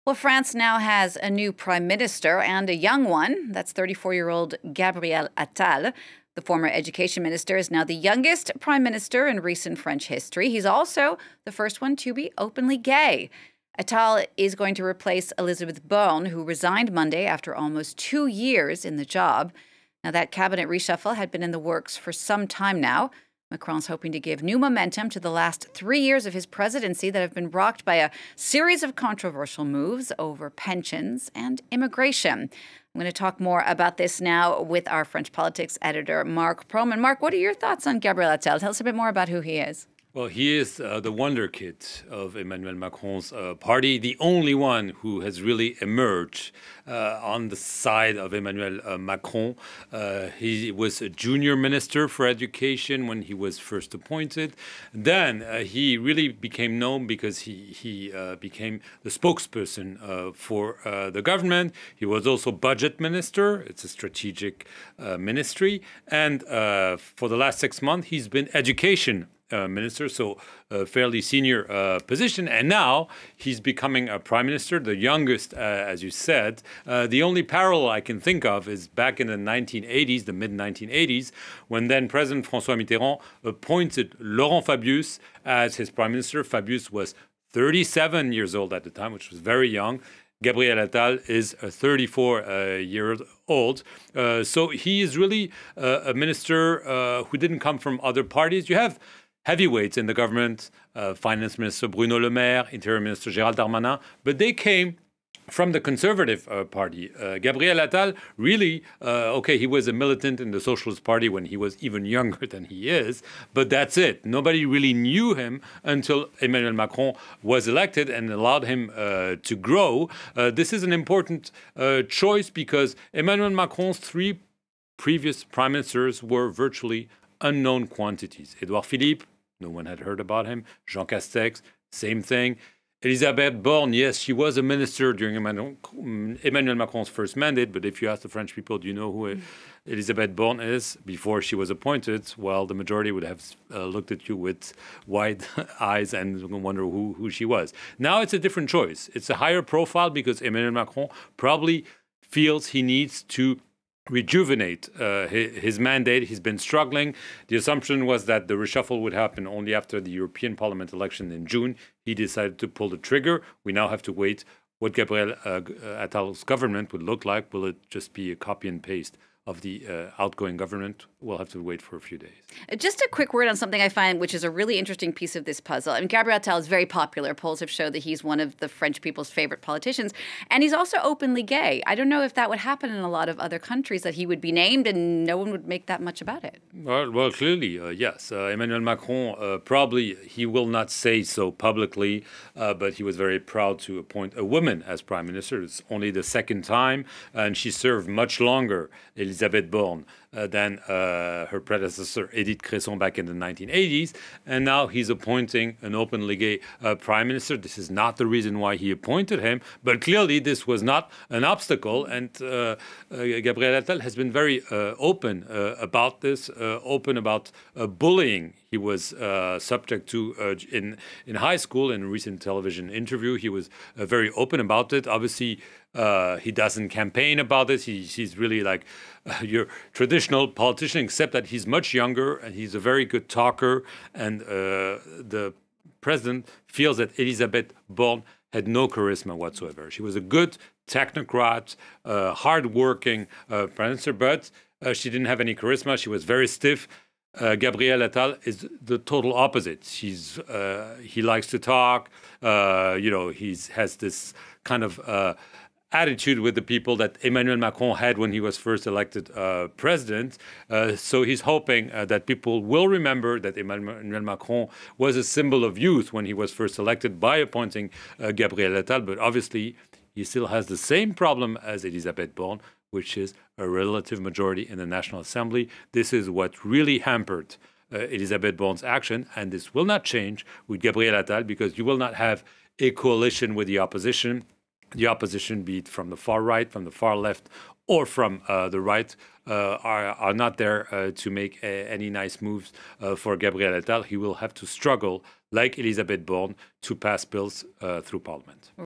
Well, France now has a new prime minister and a young one. That's 34-year-old Gabriel Attal. The former education minister is now the youngest prime minister in recent French history. He's also the first one to be openly gay. Attal is going to replace Elisabeth Borne, who resigned Monday after almost 2 years in the job. Now, that cabinet reshuffle had been in the works for some time now. Macron's hoping to give new momentum to the last 3 years of his presidency that have been rocked by a series of controversial moves over pensions and immigration. I'm going to talk more about this now with our French politics editor, Marc Perelman. Marc, what are your thoughts on Gabriel Attal? Tell us a bit more about who he is. Well, he is the wonder kid of Emmanuel Macron's party, the only one who has really emerged on the side of Emmanuel Macron. He was a junior minister for education when he was first appointed. Then he really became known because he became the spokesperson for the government. He was also budget minister. It's a strategic ministry. And for the last 6 months, he's been education minister, so a fairly senior position. And now he's becoming a prime minister, the youngest, as you said. The only parallel I can think of is back in the 1980s, the mid-1980s, when then President François Mitterrand appointed Laurent Fabius as his prime minister. Fabius was 37 years old at the time, which was very young. Gabriel Attal is 34 years old. So he is really a minister who didn't come from other parties. You have heavyweights in the government, Finance Minister Bruno Le Maire, Interior Minister Gérald Darmanin, but they came from the Conservative Party. Gabriel Attal really, he was a militant in the Socialist Party when he was even younger than he is, but that's it. Nobody really knew him until Emmanuel Macron was elected and allowed him to grow. This is an important choice because Emmanuel Macron's 3 previous prime ministers were virtually unknown quantities. Edouard Philippe, no one had heard about him. Jean Castex, same thing. Elisabeth Borne, yes, she was a minister during Emmanuel Macron's first mandate, but if you ask the French people, do you know who Elisabeth Borne is before she was appointed? Well, the majority would have looked at you with wide eyes and wonder who she was. Now it's a different choice. It's a higher profile because Emmanuel Macron probably feels he needs to rejuvenate his mandate. He's been struggling. The assumption was that the reshuffle would happen only after the European Parliament election in June. He decided to pull the trigger. We now have to wait what Gabriel Attal's government would look like. Will it just be a copy and paste of the outgoing government? We'll have to wait for a few days. Just a quick word on something I find which is a really interesting piece of this puzzle. I mean, Gabriel Attal is very popular. Polls have showed that he's one of the French people's favorite politicians. And he's also openly gay. I don't know if that would happen in a lot of other countries, that he would be named and no one would make that much about it. Well clearly, yes. Emmanuel Macron, probably he will not say so publicly, but he was very proud to appoint a woman as prime minister. It's only the second time, and she served much longer, Elisabeth Borne, than her predecessor Edith Cresson back in the 1980s. And now he's appointing an openly gay prime minister. This is not the reason why he appointed him, but clearly this was not an obstacle. And Gabriel Attal has been very open about this, open about bullying he was subject to in high school. In a recent television interview, he was very open about it. Obviously, he doesn't campaign about this. He's really like your traditional politician, except that he's much younger and he's a very good talker. And the president feels that Elisabeth Borne had no charisma whatsoever. She was a good technocrat, hardworking prime minister, but she didn't have any charisma. She was very stiff. Gabriel Attal is the total opposite. He likes to talk. He has this kind of attitude with the people that Emmanuel Macron had when he was first elected president. So he's hoping that people will remember that Emmanuel Macron was a symbol of youth when he was first elected by appointing Gabriel Attal. But obviously, he still has the same problem as Elisabeth Borne, which is a relative majority in the National Assembly. This is what really hampered Elisabeth Borne's action, and this will not change with Gabriel Attal because you will not have a coalition with the opposition. The opposition, be it from the far right, from the far left, or from the right, are not there to make any nice moves for Gabriel Attal. He will have to struggle, like Elisabeth Borne, to pass bills through Parliament.